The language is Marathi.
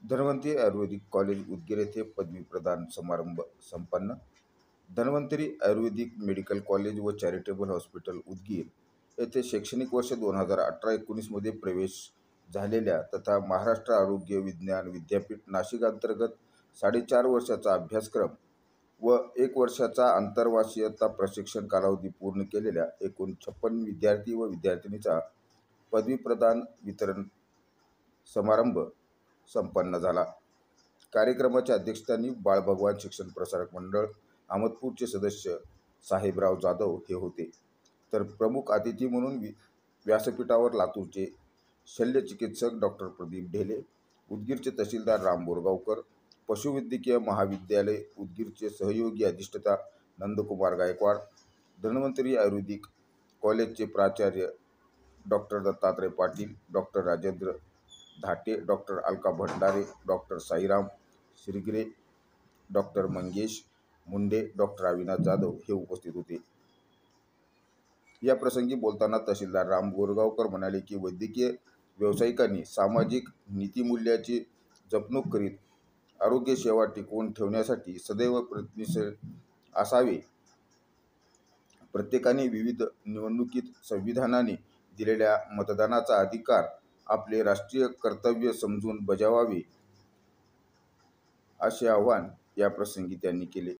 धन्वंतरी आयुर्वेदिक कॉलेज उदगीर येथे पदवी प्रदान समारंभ संपन्न. धन्वंतरी आयुर्वेदिक मेडिकल कॉलेज व चॅरिटेबल हॉस्पिटल उदगीर येथे शैक्षणिक वर्ष 2018-19 मध्ये प्रवेश झालेल्या तथा महाराष्ट्र आरोग्य विज्ञान विद्यापीठ नाशिक अंतर्गत 4.5 वर्षाचा अभ्यासक्रम व 1 वर्षाचा आंतरवासियता प्रशिक्षण कालावधी पूर्ण केलेल्या एकूण 56 विद्यार्थी व विद्यार्थिनीचा पदवी प्रदान वितरण समारंभ संपन्न झाला. कार्यक्रमाच्या अध्यक्षस्थानी बाळभगवान शिक्षण प्रसारक मंडळ अहमदपूरचे सदस्य साहेबराव जाधव हे होते, तर प्रमुख अतिथी म्हणून व्यासपीठावर लातूरचे शल्यचिकित्सक डॉक्टर प्रदीप ढेले, उदगीरचे तहसीलदार राम बोरगावकर, पशुवैद्यकीय महाविद्यालय उदगीरचे सहयोगी अधिष्ठाता नंदकुमार गायकवाड, धन्वंतरी आयुर्वेदिक कॉलेजचे प्राचार्य doctor Dattatray Patil, doctor Rajendra Dhate, doctor Alka Bhandare, doctor Sairam Shirgire, doctor Mangesh Munde, doctor Avinash Jadhav हे उपस्थित होते. या प्रसंगी बोलताना तहसीलदार राम बोरगावकर म्हणाले की वैद्यकीय व्यावसायिकांनी सामाजिक नीतिमूल्याची जपणूक करीत आरोग्य सेवा टिकवून ठेवण्यासाठी सदैव प्रयत्नशील असावे. प्रत्येकाने विविध निवडणुकीत संविधानाने दिलेल्या मतदानाचा अधिकार आपले राष्ट्रीय कर्तव्य समजून बजावावे, असे आवाहन या प्रसंगी त्यांनी केले.